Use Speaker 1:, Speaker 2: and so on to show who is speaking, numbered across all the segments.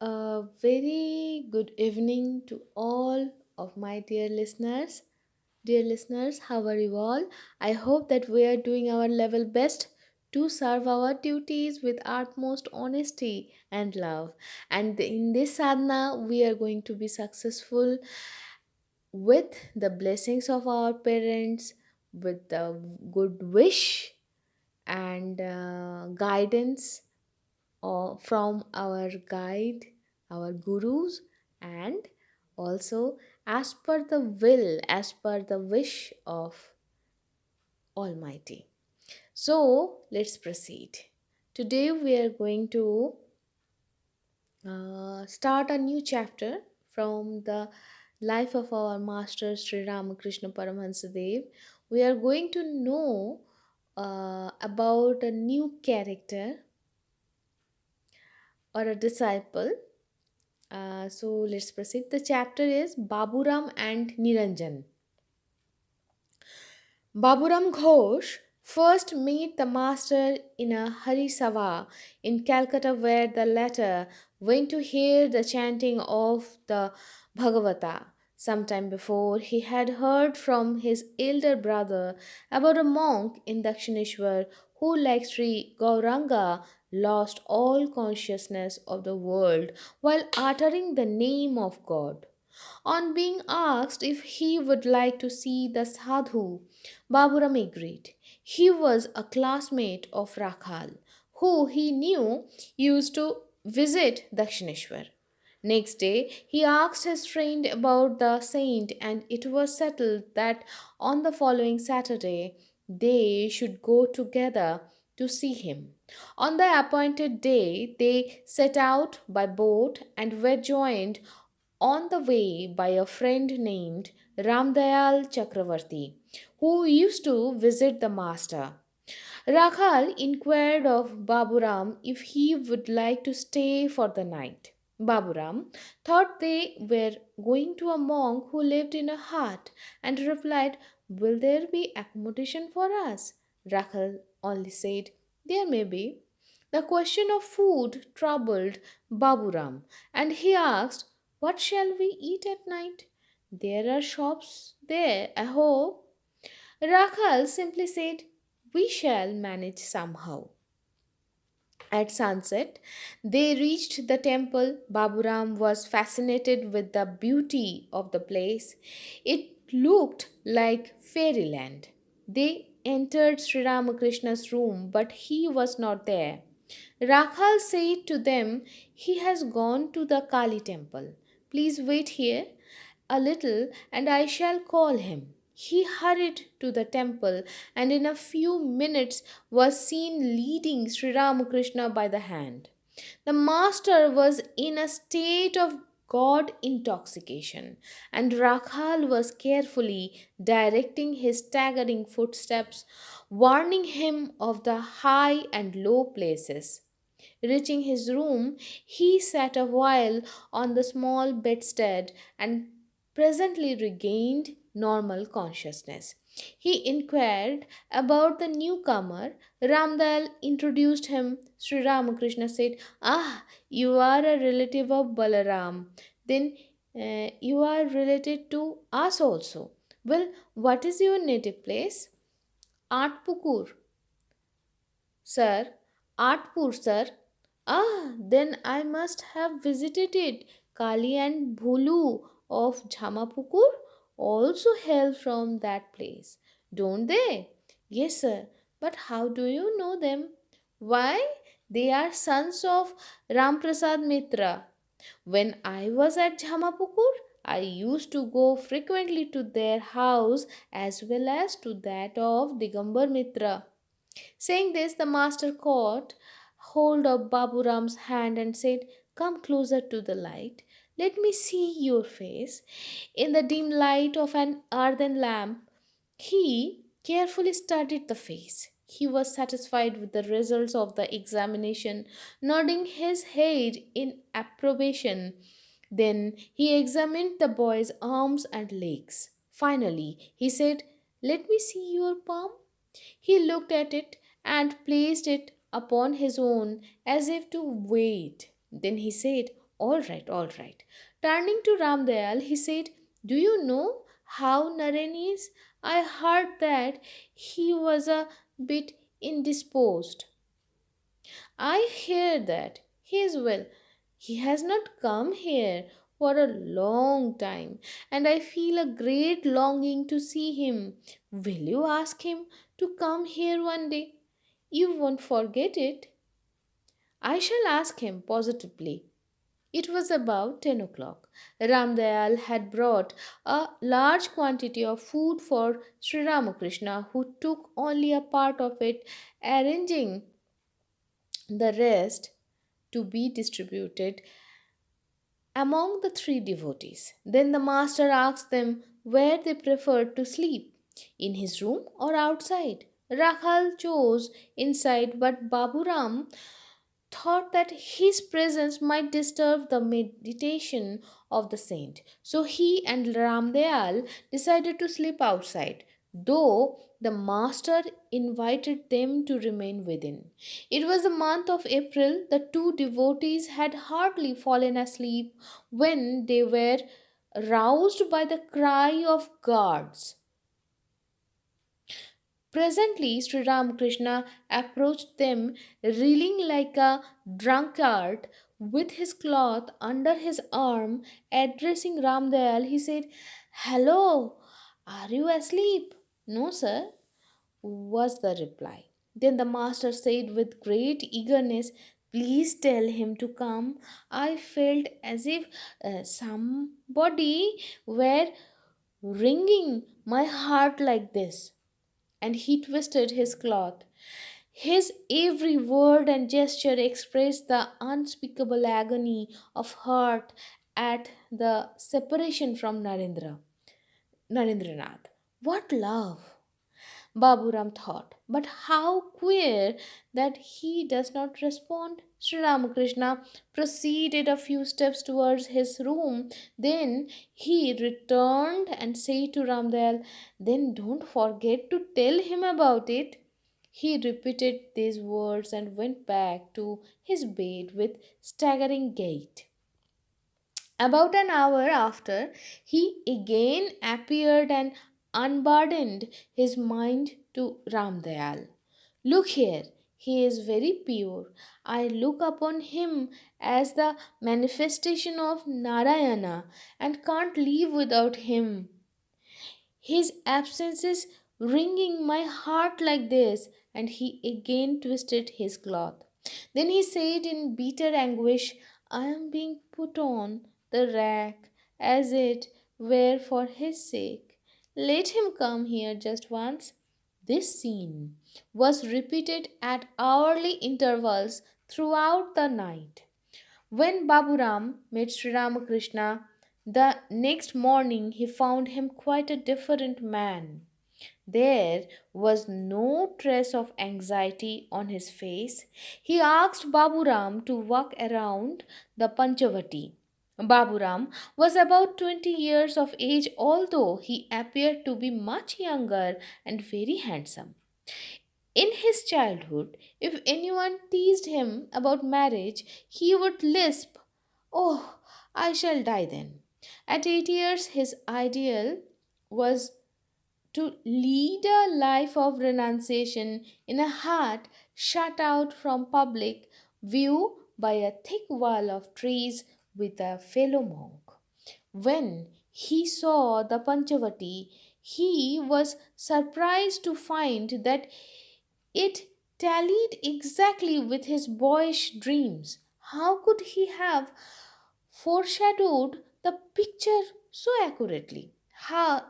Speaker 1: A very good evening to all of my dear listeners. Dear listeners, how are you all? I hope that we are doing our level best to serve our duties with utmost honesty and love. And in this sadhana, we are going to be successful with the blessings of our parents, with the good wish and guidance from our guide, our gurus, and also as per the will, as per the wish of Almighty. So let's proceed. Today we are going to start a new chapter from the life of our master Shri Ramkrishna Paramhansa Dev. We are going to know about a new character or a disciple. So let's proceed. The chapter is Baburam and Niranjan. Baburam Ghosh first met the master in a Hari Sabha in Calcutta, where the latter went to hear the chanting of the Bhagavata. Sometime before, he had heard from his elder brother about a monk in Dakshineshwar who, like Sri Gauranga, lost all consciousness of the world while uttering the name of God. On being asked if he would like to see the sadhu, Baburam agreed. He was a classmate of Rakhal, who he knew used to visit Dakshineshwar. Next day, he asked his friend about the saint, and it was settled that on the following Saturday they should go together to see him. On the appointed day, they set out by boat and were joined on the way by a friend named Ramdayal Chakravarti, who used to visit the master. Rakhal inquired of Baburam if he would like to stay for the night. Baburam thought they were going to a monk who lived in a hut and replied, "Will there be accommodation for us?" Rakhal only said, "There may be." The question of food troubled Baburam, and he asked, "What shall we eat at night? There are shops there, I hope." Rakhal simply said, "We shall manage somehow." At sunset, they reached the temple. Baburam was fascinated with the beauty of the place. It looked like fairyland. They entered Sri Ramakrishna's room, but he was not there. Rakhal said to them, "He has gone to the Kali temple. Please wait here a little and I shall call him." He hurried to the temple and in a few minutes was seen leading Sri Ramakrishna by the hand. The master was in a state of God intoxication, and Rakhal was carefully directing his staggering footsteps, warning him of the high and low places. Reaching his room, he sat a while on the small bedstead and presently regained normal consciousness. He inquired about the newcomer. Ramdal introduced him. Sri Ramakrishna said, "Ah, you are a relative of Balaram. Then you are related to us also. Well, what is your native place?" "Atpukur, sir." "Atpur, sir." "Ah, then I must have visited it. Kali and Bhulu of Jhamapukur also hail from that place, don't they?" "Yes, sir." "But how do you know them?" "Why, they are sons of Ramprasad Mitra. When I was at Jhamapukur, I used to go frequently to their house as well as to that of Digambar Mitra." Saying this, the master caught hold of Baburam's hand and said, "Come closer to the light. Let me see your face." In the dim light of an earthen lamp, he carefully studied the face. He was satisfied with the results of the examination, nodding his head in approbation. Then he examined the boy's arms and legs. Finally, he said, "Let me see your palm." He looked at it and placed it upon his own as if to weigh it. Then he said, All right, all right. Turning to Ramdayal, he said, "Do you know how Naren is? I heard that he was a bit indisposed." "I hear that. He is well. He has not come here for a long time, and I feel a great longing to see him. Will you ask him to come here one day? You won't forget it." "I shall ask him positively." It was about 10 o'clock. Ramdayal had brought a large quantity of food for Sri Ramakrishna, who took only a part of it, arranging the rest to be distributed among the three devotees. Then the master asked them where they preferred to sleep, in his room or outside. Rakhal chose inside, but Baburam thought that his presence might disturb the meditation of the saint. So he and Ramdayal decided to sleep outside, though the master invited them to remain within. It was the month of April. The two devotees had hardly fallen asleep when they were roused by the cry of guards. Presently, Sri Ramakrishna approached them, reeling like a drunkard, with his cloth under his arm. Addressing Ramdayal, he said, "Hello, are you asleep?" "No, sir," was the reply. Then the master said with great eagerness, "Please tell him to come." I felt as if somebody were wringing my heart like this, and he twisted his cloth. His every word and gesture expressed the unspeakable agony of heart at the separation from Narendranath. What love! Baburam thought. But how queer that he does not respond. Sri Ramakrishna proceeded a few steps towards his room. Then he returned and said to Ramdayal, "Then don't forget to tell him about it." He repeated these words and went back to his bed with staggering gait. About an hour after, he again appeared and unburdened his mind to Ramdayal. "Look here, he is very pure. I look upon him as the manifestation of Narayana and can't live without him. His absence is wringing my heart like this." And he again twisted his cloth. Then he said in bitter anguish, "I am being put on the rack as it were for his sake. Let him come here just once." This scene was repeated at hourly intervals throughout the night. When Baburam met Sri Ramakrishna the next morning, he found him quite a different man. There was no trace of anxiety on his face. He asked Baburam to walk around the Panchavati. Baburam was about 20 years of age, although he appeared to be much younger and very handsome. In his childhood, if anyone teased him about marriage, he would lisp, "Oh, I shall die then." At 8 years, his ideal was to lead a life of renunciation in a hut shut out from public view by a thick wall of trees with a fellow monk. When he saw the Panchavati, he was surprised to find that it tallied exactly with his boyish dreams. How could he have foreshadowed the picture so accurately?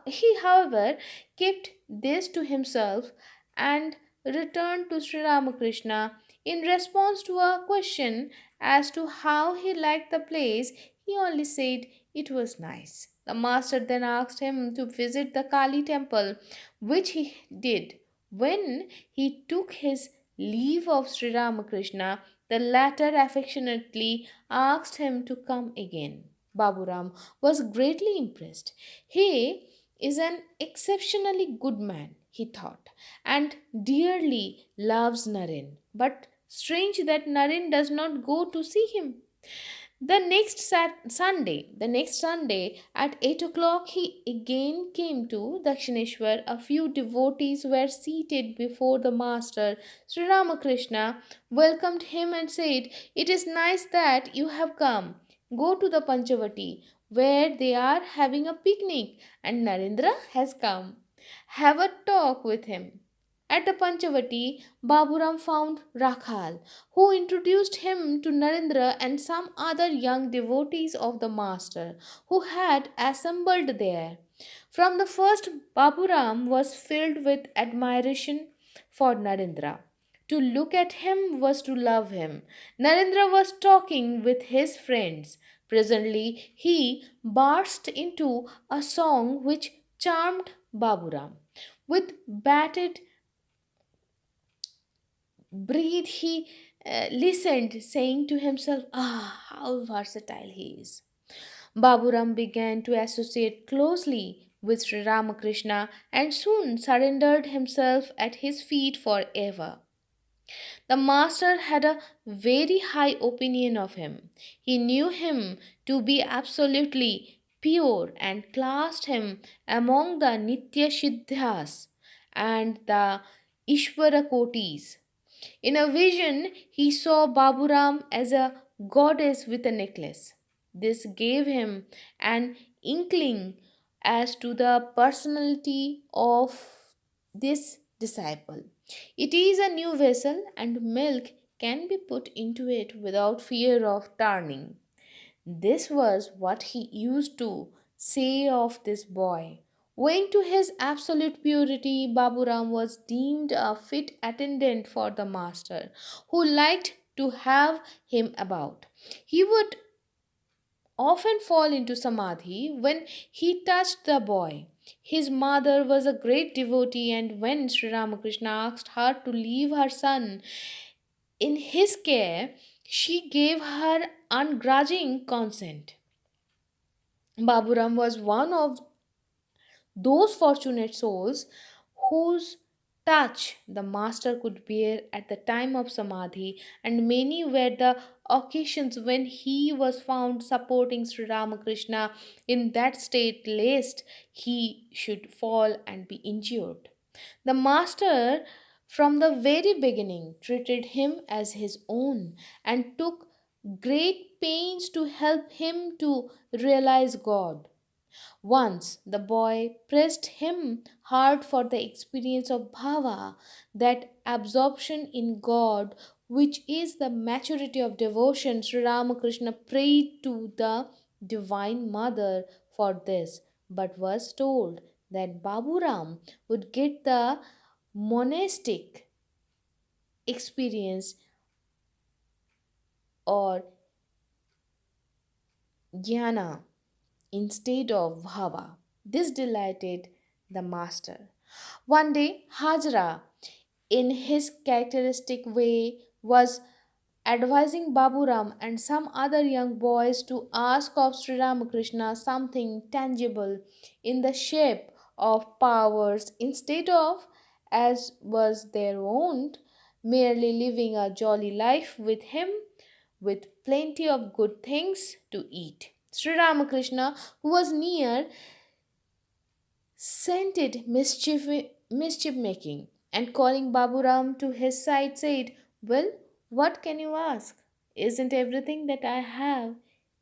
Speaker 1: He, however, kept this to himself and returned to Sri Ramakrishna. In response to a question as to how he liked the place, he only said it was nice. The master then asked him to visit the Kali temple, which he did. When he took his leave of Sri Ramakrishna, the latter affectionately asked him to come again. Baburam was greatly impressed. "He is an exceptionally good man," he thought, "and dearly loves Naren. But strange that Naren does not go to see him." The next Sunday at 8 o'clock, he again came to Dakshineshwar. A few devotees were seated before the master. Sri Ramakrishna welcomed him and said, "It is nice that you have come. Go to the Panchavati, where they are having a picnic, and Narendra has come. Have a talk with him." At the Panchavati, Baburam found Rakhal, who introduced him to Narendra and some other young devotees of the Master who had assembled there. From the first, Baburam was filled with admiration for Narendra. To look at him was to love him. Narendra was talking with his friends. Presently, he burst into a song which charmed Baburam. With bated breathe, he listened, saying to himself, "Ah, how versatile he is." Baburam began to associate closely with Sri Ramakrishna and soon surrendered himself at his feet forever. The master had a very high opinion of him. He knew him to be absolutely pure and classed him among the Nitya Siddhas and the Ishvara Kotis. In a vision, he saw Baburam as a goddess with a necklace. This gave him an inkling as to the personality of this disciple. It is a new vessel, and milk can be put into it without fear of turning. This was what he used to say of this boy. Owing to his absolute purity, Baburam was deemed a fit attendant for the master, who liked to have him about. He would often fall into samadhi when he touched the boy. His mother was a great devotee, and when Sri Ramakrishna asked her to leave her son in his care, she gave her ungrudging consent. Baburam was one of those fortunate souls whose touch the master could bear at the time of samadhi, and many were the occasions when he was found supporting Sri Ramakrishna in that state, lest he should fall and be injured. The master, from the very beginning, treated him as his own and took great pains to help him to realize God. Once the boy pressed him hard for the experience of bhava, that absorption in God, which is the maturity of devotion. Sri Ramakrishna prayed to the Divine Mother for this, but was told that Baburam would get the monastic experience or jnana instead of bhava. This delighted the master. One day, Hajra, in his characteristic way, was advising Baburam and some other young boys to ask of Sri Ramakrishna something tangible in the shape of powers instead of, as was their wont, merely living a jolly life with him with plenty of good things to eat. Sri Ramakrishna, who was near, scented mischief making, and calling Baburam to his side said, "Well, what can you ask? Isn't everything that I have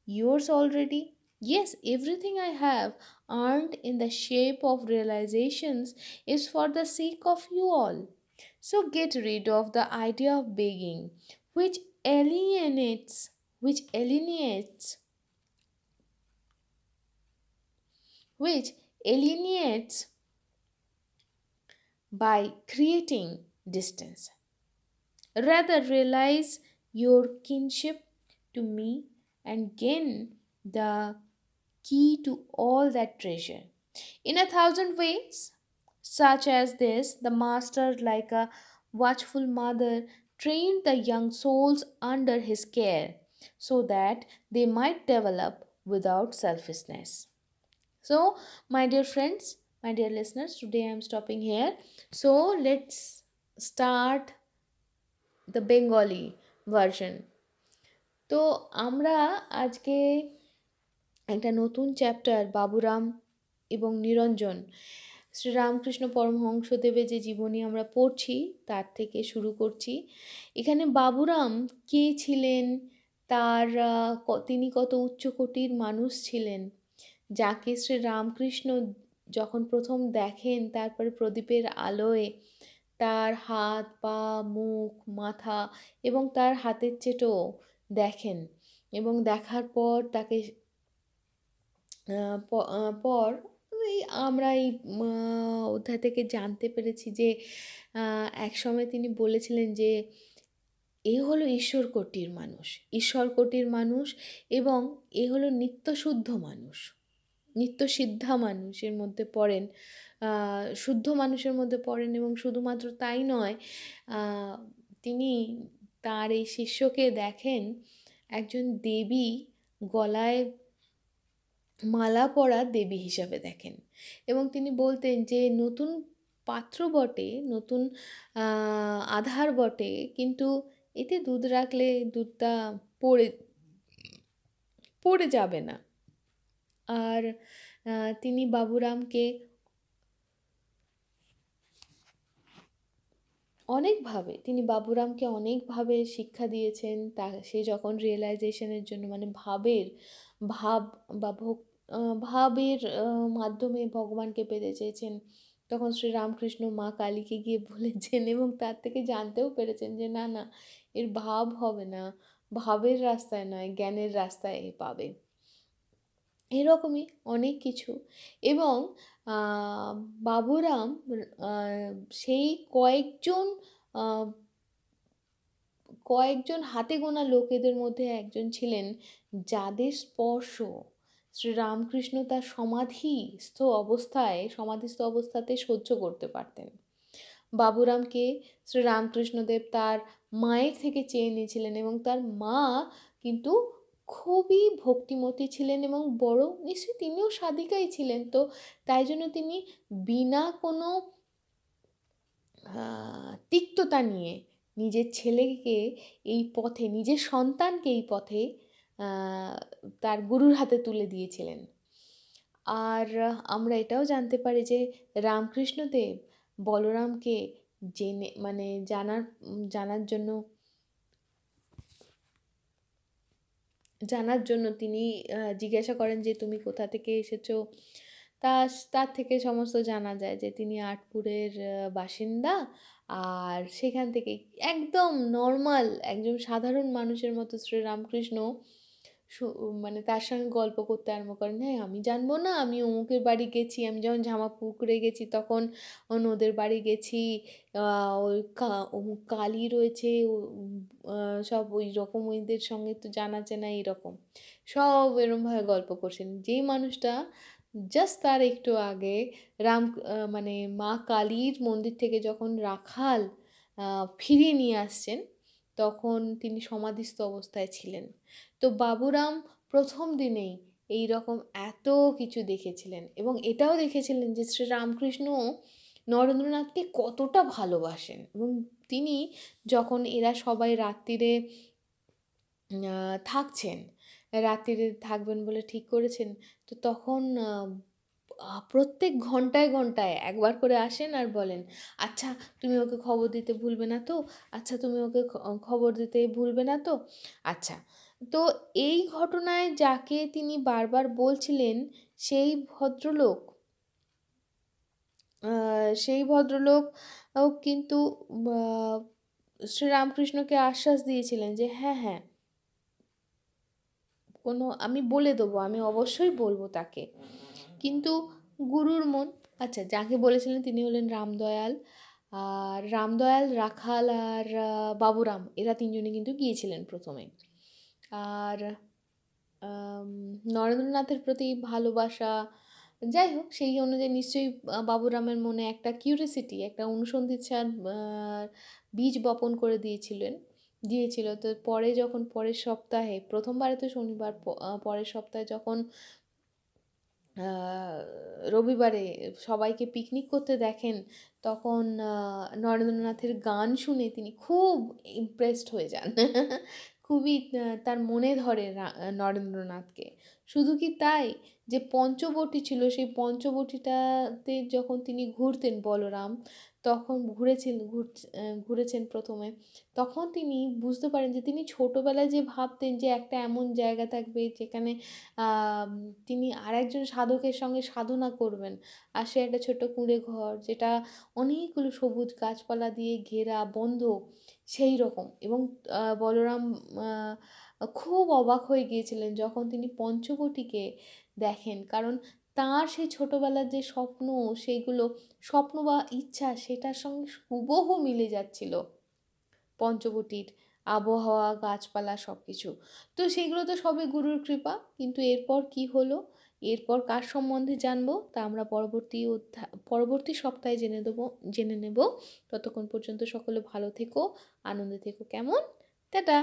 Speaker 1: yours already?" "Yes, everything I have earned in the shape of realizations is for the sake of you all. So get rid of the idea of begging, which alienates, which alienates, which alienates by creating distance. Rather, realize your kinship to me and gain the key to all that treasure. In a thousand ways, such as this, the master, like a watchful mother, trained the young souls under his care so that they might develop without selfishness. So, my dear friends, my dear listeners, today I am stopping here. So, let's start the Bengali version. তো আমরা আজকে একটা নতুন chapter Baburam এবং নিরঞ্জন শ্রীরামকৃষ্ণ পরমহংসদেবের যে জীবনী আমরা পড়ছি তার থেকে শুরু করছি। এখানে বাবুরাম কে ছিলেন, তার তিনি কত উচ্চকোটির মানুষ ছিলেন, যাকে শ্রীরামকৃষ্ণ যখন প্রথম দেখেন তারপরে প্রদীপের আলোয় তার হাত পা মুখ মাথা এবং তার হাতের চেটো দেখেন, এবং দেখার পর তাকে পর আমরা এই অধ্যায় থেকে জানতে পেরেছি যে একসময় তিনি বলেছিলেন যে এ হলো ঈশ্বরকোটির মানুষ, ঈশ্বরকোটির মানুষ, এবং এ হলো নিত্যশুদ্ধ মানুষ, নিত্যসিদ্ধা মানুষের মধ্যে পড়েন, শুদ্ধ মানুষের মধ্যে পড়েন। এবং শুধুমাত্র তাই নয়, তিনি তার এই শিষ্যকে দেখেন একজন দেবী, গলায় মালা পরা দেবী হিসাবে দেখেন, এবং তিনি বলতেন যে নতুন পাত্র বটে, নতুন আধার বটে, কিন্তু এতে দুধ রাখলে দুধটা পড়ে পড়ে যাবে না। আর তিনি বাবুরামকে অনেকভাবে শিক্ষা দিয়েছেন। সে যখন রিয়েলাইজেশনের জন্য, মানে ভাব বা ভাবের মাধ্যমে ভগবানকে পেতে চেয়েছেন, তখন শ্রীরামকৃষ্ণ মা কালীকে গিয়ে বলেছেন, এবং তার থেকে জানতেও পেরেছেন যে না না, এর ভাব হবে না, ভাবের রাস্তায় নয়, জ্ঞানের রাস্তায় এ পাবে। এরকমই অনেক কিছু। এবং বাবুরাম সেই কয়েকজন হাতে গোনা লোকেদের মধ্যে একজন ছিলেন, যাদের স্পর্শ শ্রীরামকৃষ্ণ তার সমাধিস্থ অবস্থাতে সহ্য করতে পারতেন। বাবুরামকে শ্রীরামকৃষ্ণদেব তার মায়ের থেকে চেয়ে নিয়েছিলেন, এবং তার মা কিন্তু খুবই ভক্তিমতী ছিলেন, এবং বড় নিশ্চয়ই তিনিও সাধিকাই ছিলেন। তো তাই জন্য তিনি বিনা কোনো তিক্ততা নিয়ে নিজের ছেলেকে এই পথে, নিজের সন্তানকে এই পথে তার গুরুর হাতে তুলে দিয়েছিলেন। আর আমরা এটাও জানতে পারি যে রামকৃষ্ণদেব বলরামকে জানার জন্য তিনি জিজ্ঞাসা করেন যে তুমি কোথা থেকে এসেছো। তার থেকে সমস্ত জানা যায় যে তিনি আটপুরের বাসিন্দা, আর সেখান থেকে একদম নর্মাল একজন সাধারণ মানুষের মতো শ্রীরামকৃষ্ণ মানে তার সঙ্গে গল্প করতে আরম্ভ করেন। হ্যাঁ, আমি জানবো না, আমি অমুকের বাড়ি গেছি, আমি যখন জামাপুকুরে গেছি তখন ওদের বাড়ি গেছি, ওই অমুক কালী রয়েছে, সব ওই রকম, ওইদের সঙ্গে তো জানা চেনা এইরকম সব এরমভাবে গল্প করছেন। যেই মানুষটা জাস্ট তার একটু আগে মানে মা কালীর মন্দির থেকে যখন রাখাল ফিরিয়ে নিয়ে আসছেন, তখন তিনি সমাধিস্থ অবস্থায় ছিলেন। তো বাবুরাম প্রথম দিনেই এই রকম এত কিছু দেখেছিলেন, এবং এটাও দেখেছিলেন যে শ্রীরামকৃষ্ণ নরেন্দ্রনাথকে কতটা ভালোবাসেন। এবং তিনি যখন এরা সবাই রাত্রিরে থাকবেন বলে ঠিক করেছেন, তো তখন প্রত্যেক ঘন্টায় ঘন্টায় একবার করে আসেন আর বলেন, আচ্ছা তুমি ওকে খবর দিতে ভুলবে না তো, আচ্ছা তুমি ওকে খবর দিতে ভুলবে না তো। আচ্ছা, তো এই ঘটনায় যাকে তিনি বারবার বলছিলেন সেই ভদ্রলোক কিন্তু শ্রীরামকৃষ্ণকে আশ্বাস দিয়েছিলেন যে হ্যাঁ হ্যাঁ, আমি বলে দেবো, আমি অবশ্যই বলবো তাকে। কিন্তু গুরুর মন। আচ্ছা, যাকে বলেছিলেন তিনি হলেন রামদয়াল। আর রামদয়াল, রাখাল আর বাবুরাম, এরা তিনজনে কিন্তু গিয়েছিলেন প্রথমে। আর নরেন্দ্রনাথের প্রতি ভালোবাসা, যাই হোক, সেই অনুযায়ী নিশ্চয়ই বাবুরামের মনে একটা কিউরিয়াসিটি, একটা অনুসন্ধিৎসার বীজ বপন করে দিয়েছিল। তো পরের সপ্তাহে, প্রথমবারে তো শনিবার, পরের সপ্তাহে যখন রবিবারে সবাইকে পিকনিক করতে দেখেন, তখন নরেন্দ্রনাথের গান শুনে তিনি খুব ইমপ্রেসড হয়ে যান খুবই তার মনে ধরে নরেন্দ্রনাথকে। শুধু কি তাই, যে পঞ্চবটী ছিল, সেই পঞ্চবটীটাতে যখন তিনি ঘুরতেন বলরাম, তখন ঘুরেছেন প্রথমে, তখন তিনি বুঝতে পারেন যে তিনি ছোটোবেলায় যে ভাবতেন যে একটা এমন জায়গা থাকবে যেখানে আম তিনি আরেকজন সাধকের সঙ্গে সাধনা করবেন। আর সে একটা ছোট্ট কুঁড়ে ঘর, যেটা অনেকগুলো সবুজ গাছপালা দিয়ে ঘেরা, বন্ধ, সেই রকম। এবং বলরাম আ খুব অবাক হয়ে গিয়েছিলেন যখন তিনি পঞ্চবটীকে দেখেন। কারণ তাঁর সেই ছোটোবেলার যে স্বপ্ন, সেইগুলো স্বপ্ন বা ইচ্ছা, সেটার সঙ্গে হুবহু মিলে যাচ্ছিল পঞ্চবটির আবহাওয়া, গাছপালা সব কিছু। তো সেগুলো তো সবই গুরুর কৃপা। কিন্তু এরপর কি হলো? এরপর কার সম্বন্ধে জানবো? তা আমরা পরবর্তী সপ্তাহে জেনে নেব। ততক্ষণ পর্যন্ত সকলে ভালো থেকো, আনন্দে থেকো। কেমন? টাটা।